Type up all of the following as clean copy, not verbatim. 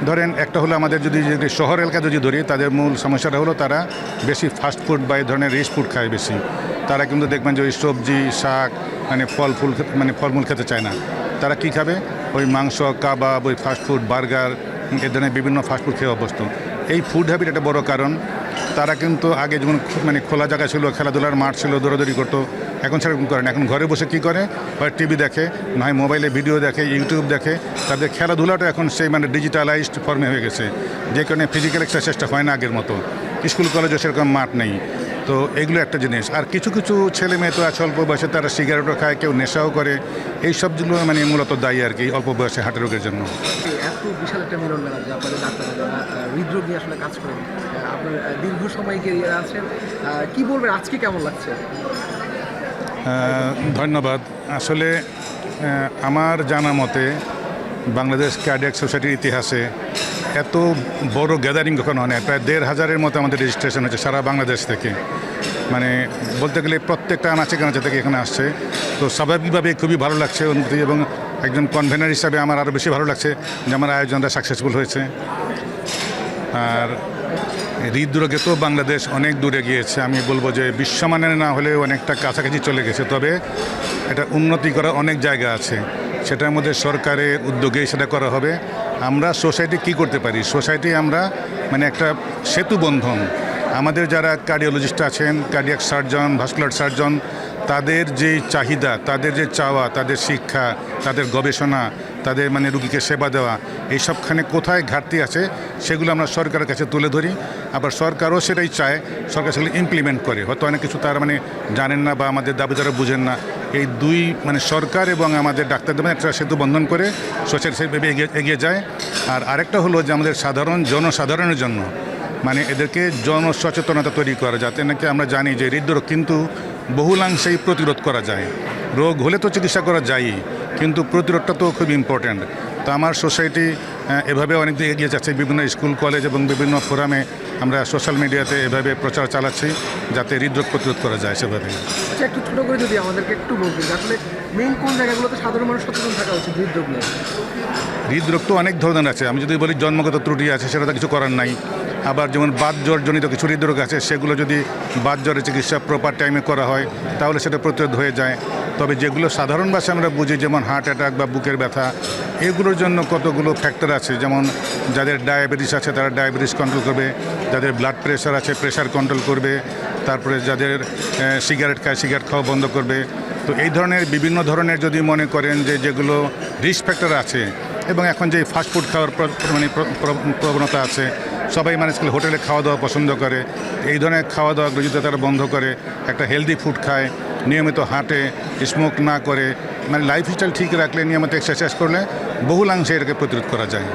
ধরেন একটা হলো আমাদের যদি শহর এলাকা যদি ধরি, তাদের মূল সমস্যাটা হলো তারা বেশি ফাস্ট ফুড বা এই ধরনের রিচ ফুড খায় বেশি। তারা কিন্তু দেখবেন যে ওই সবজি শাক ফলমূল খেতে চায় না। তারা কি খাবে? ওই মাংস, কাবাব, ওই ফাস্টফুড, বার্গার, এ ধরনের বিভিন্ন ফাস্টফুড খেয়ে অভ্যস্ত। এই ফুড হ্যাবিট একটা বড় কারণ। তারা কিন্তু আগে যেমন খোলা জায়গা ছিল, খেলাধুলার মাঠ ছিল, দৌড়াদৌড়ি করতো, এখন সেরকম করে না। এখন ঘরে বসে কি করে? হয় টিভি দেখে, নয় মোবাইলে ভিডিও দেখে, ইউটিউব দেখে। তাদের খেলাধুলাটা এখন সেই ডিজিটালাইজড ফর্মে হয়ে গেছে, যে কারণে ফিজিক্যাল এক্সারসাইজটা হয় না আগের মতো। স্কুল কলেজে সেরকম মাঠ নেই। তো এগুলো একটা জিনিস। আর কিছু কিছু ছেলে মেয়ে তো আছে অল্প বয়সে, তারা সিগারেটও খায়, কেউ নেশাও করে। এই সবগুলো মূলত দায়ী আর কি অল্প বয়সে হার্টের রোগের জন্য। এত বিশাল একটা মিলন মেলা যে আপনাদের ডাক্তাররা যারা হৃদরোগ নিয়ে আসলে কাজ করেন, আপনার দীর্ঘ সময় ক্যারিয়ার আছেন, কি বলবেন আজকে কেমন লাগছে? ধন্যবাদ। আসলে আমার জানা মতে বাংলাদেশ কার্ডিয়াক সোসাইটির ইতিহাসে এত বড় গ্যাদারিং কখনো হয় না। প্রায় ১,৫০০-এর মতো আমাদের রেজিস্ট্রেশন হচ্ছে সারা বাংলাদেশ থেকে। বলতে গেলে প্রত্যেকটা আনাচে কানাচে থেকে এখানে আসছে। তো স্বাভাবিকভাবে খুবই ভালো লাগছে অনুভূতি, এবং একজন কনভেনার হিসাবে আমার আরও বেশি ভালো লাগছে যে আমার আয়োজনটা সাকসেসফুল হয়েছে। আর হৃদরোগে তো বাংলাদেশ অনেক দূরে গিয়েছে। আমি বলবো যে বিশ্বমানের না হলেও অনেকটা কাছাকাছি চলে গেছে। তবে এটা উন্নতি করার অনেক জায়গা আছে। সেটার মধ্যে সরকারের উদ্যোগেই সেটা করা হবে। আমরা সোসাইটি কি করতে পারি? সোসাইটি আমরা একটা সেতু বন্ধন। আমাদের যারা কার্ডিওলজিস্ট আছেন, কার্ডিয়াক সার্জন, ভাস্কুলার সার্জন, তাদের যে চাহিদা, তাদের যে চাওয়া, তাদের শিক্ষা, তাদের গবেষণা, তাদের রুগীকে সেবা দেওয়া, এইসবখানে কোথায় ঘাটতি আছে সেগুলো আমরা সরকারের কাছে তুলে ধরি। আবার সরকারও সেটাই চায়, সরকার সেগুলো ইমপ্লিমেন্ট করে। হয়তো অনেক কিছু তারা জানেন না বা আমাদের দাবি তারা বুঝেন না। এই দুই সরকার এবং আমাদের ডাক্তারদের একটা সেতু বন্ধন করে সোসাইটি সেভাবে এগিয়ে যায়। আর আরেকটা হলো যে আমাদের জনসাধারণের জন্য এদেরকে জনসচেতনতা তৈরি করা, যাতে নাকি আমরা জানি যে হৃদরোগ কিন্তু বহুলাংশেই প্রতিরোধ করা যায়। রোগ হলে তো চিকিৎসা করা যায়ই, কিন্তু প্রতিরোধটা তো খুব ইম্পর্ট্যান্ট। তো আমার সোসাইটি এভাবে অনেক দিকে এগিয়ে যাচ্ছে। বিভিন্ন স্কুল কলেজ এবং বিভিন্ন ফোরামে আমরা সোশ্যাল মিডিয়াতে এভাবে প্রচার চালাচ্ছি, যাতে হৃদরোগ প্রতিরোধ করা যায় সেভাবে। আচ্ছা, একটু ছোটো করে যদি আমাদেরকে একটু বলবেন আসলে মেইন কোন জায়গাগুলোতে সাধারণ মানুষ সচেতন থাকা উচিত হৃদরোগ নিয়ে? হৃদরোগ তো অনেক ধরনের আছে। আমি যদি বলি জন্মগত ত্রুটি আছে, সেটা তো কিছু করার নাই। আবার যেমন বাতজ্বরজনিত কিছু হৃদরোগ আছে, সেগুলো যদি বাতজ্বরের চিকিৎসা প্রপার টাইমে করা হয় তাহলে সেটা প্রতিরোধ হয়ে যায়। তবে যেগুলো সাধারণ ভাষায় আমরা বুঝি, যেমন হার্ট অ্যাটাক বা বুকের ব্যথা, এগুলোর জন্য কতগুলো ফ্যাক্টর আছে। যেমন যাদের ডায়াবেটিস আছে তারা ডায়াবেটিস কন্ট্রোল করবে, যাদের ব্লাড প্রেশার আছে প্রেশার কন্ট্রোল করবে, তারপরে যাদের সিগারেট খায় সিগারেট খাওয়া বন্ধ করবে। তো এই ধরনের বিভিন্ন ধরনের যদি মনে করেন যে যেগুলো রিস্ক ফ্যাক্টর আছে, এবং এখন যে ফাস্টফুড খাওয়ার প্রবণতা আছে, সবাই হোটেলে খাওয়া দাওয়া পছন্দ করে। এই ধরনের খাওয়া দাওয়াগুলো যদি তারা বন্ধ করে, একটা হেলদি ফুড খায়, নিয়মিত হাঁটে, স্মোক না করে, লাইফস্টাইল ঠিক রাখলে, নিয়মিত এক্সারসাইজ করলে বহুলাংশে এটাকে প্রতিরোধ করা যায়।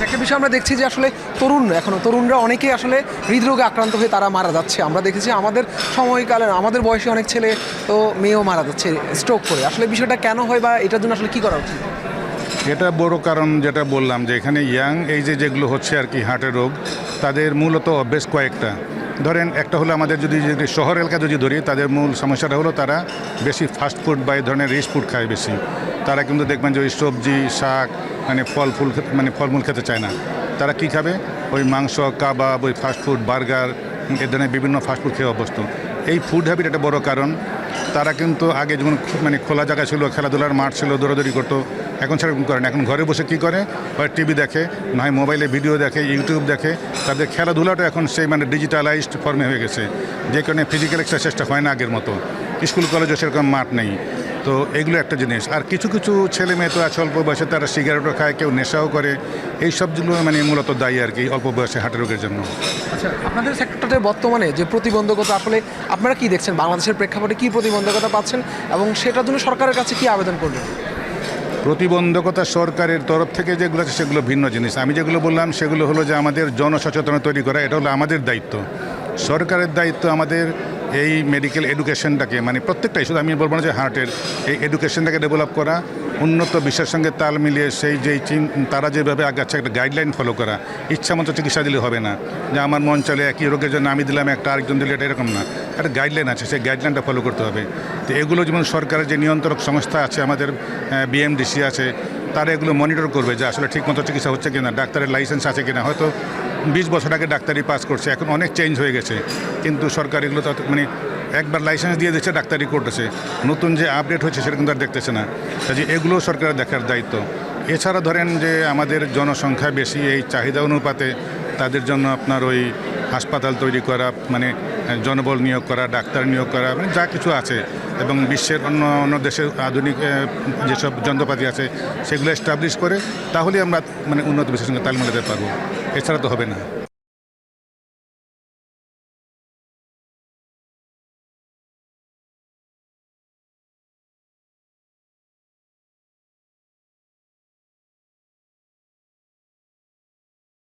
একটা বিষয় আমরা দেখছি যে আসলে তরুণরা অনেকেই আসলে হৃদরোগে আক্রান্ত হয়ে তারা মারা যাচ্ছে। আমরা দেখেছি আমাদের সময়কালে, আমাদের বয়সে অনেক ছেলে তো মেয়েও মারা যাচ্ছে স্ট্রোক করে। আসলে বিষয়টা কেন হয় বা এটার জন্য আসলে কী করা উচিত? এটা বড় কারণ যেটা বললাম, যে এখানে ইয়াং এইজে যেগুলো হচ্ছে আর কি হার্টের রোগ, তাদের মূলত বেশ কয়েকটা। ধরেন একটা হলো আমাদের যদি শহর এলাকা যদি ধরি, তাদের মূল সমস্যাটা হলো তারা বেশি ফাস্টফুড বা এই ধরনের রিচ ফুড খায় বেশি। তারা কিন্তু দেখবেন যে ওই সবজি শাক ফলমূল খেতে চায় না। তারা কি খাবে? ওই মাংস, কাবাব, ওই ফাস্টফুড, বার্গার, এ ধরনের বিভিন্ন ফাস্টফুড খেয়ে অভ্যস্ত। এই ফুড হ্যাবিট একটা বড় কারণ। তারা কিন্তু আগে যেমন খোলা জায়গা ছিল, খেলাধুলার মাঠ ছিল, দৌড়াদৌড়ি করতো, এখন সেরকম করে না। এখন ঘরে বসে কি করে? হয় টিভি দেখে, নয় মোবাইলে ভিডিও দেখে, ইউটিউব দেখে। তাদের খেলাধুলাটা এখন সেই ডিজিটালাইজড ফর্মে হয়ে গেছে, যে কারণে ফিজিক্যাল এক্সারসাইজটা হয় না আগের মতো। স্কুল কলেজে সেরকম মাঠ নেই। তো এগুলো একটা জিনিস। আর কিছু কিছু ছেলে মেয়ে তো আছে অল্প বয়সে, তারা সিগারেটও খায়, কেউ নেশাও করে। এই সবগুলো মূলত দায়ী আর কি অল্প বয়সে হার্টের রোগের জন্য। আচ্ছা, আপনাদের সেক্টরটাতে বর্তমানে যে প্রতিবন্ধকতা, আসলে আপনারা কি দেখছেন? বাংলাদেশের প্রেক্ষাপটে কী প্রতিবন্ধকতা পাচ্ছেন এবং সেটার জন্য সরকারের কাছে কি আবেদন করবেন? প্রতিবন্ধকতা সরকারের তরফ থেকে যেগুলো আছে সেগুলো ভিন্ন জিনিস। আমি যেগুলো বললাম সেগুলো হলো যে আমাদের জনসচেতনতা তৈরি করা, এটা হলো আমাদের দায়িত্ব। সরকারের দায়িত্ব আমাদের এই মেডিকেল এডুকেশনটাকে প্রত্যেকটাই, শুধু আমি বলবো না যে হার্টের, এই এডুকেশনটাকে ডেভেলপ করা, উন্নত বিশ্বের সঙ্গে তাল মিলিয়ে সেই তারা যেভাবে আগাচ্ছে একটা গাইডলাইন ফলো করা। ইচ্ছামতো চিকিৎসা দিলে হবে না, যে আমার মন চলে একই রোগের জন্য আমি দিলাম একটা, আরেকজন দিলে এটা, এরকম না। একটা গাইডলাইন আছে, সেই গাইডলাইনটা ফলো করতে হবে। তো এগুলো যেমন সরকারের যে নিয়ন্ত্রক সংস্থা আছে, আমাদের বিএমডিসি আছে, তারা এগুলো মনিটর করবে যে আসলে ঠিকমতো চিকিৎসা হচ্ছে কিনা, ডাক্তারের লাইসেন্স আছে কিনা। হয়তো 20 বছর আগে ডাক্তারি পাস করছে, এখন অনেক চেঞ্জ হয়ে গেছে, কিন্তু সরকার এগুলো তো মানে একবার লাইসেন্স দিয়ে দিচ্ছে, ডাক্তারি করতেছে, নতুন যে আপডেট হচ্ছে সেটা কিন্তু আর দেখতেছে না। কাজে এগুলো সরকারের দেখার দায়িত্ব। এছাড়া ধরেন যে আমাদের জনসংখ্যা বেশি, এই চাহিদা অনুপাতে তাদের জন্য আপনার ওই হাসপাতাল তৈরি করা, মানে জনবল নিয়োগ করা, ডাক্তার নিয়োগ করা, মানে যা কিছু আছে, এবং বিশ্বের অন্য অন্য দেশের আধুনিক যেসব যন্ত্রপাতি আছে সেগুলো এস্টাবলিশ করে তাহলেই আমরা মানে উন্নত বিশ্বের সঙ্গে তাল মেলাতে পারবো, এছাড়া তো হবে না।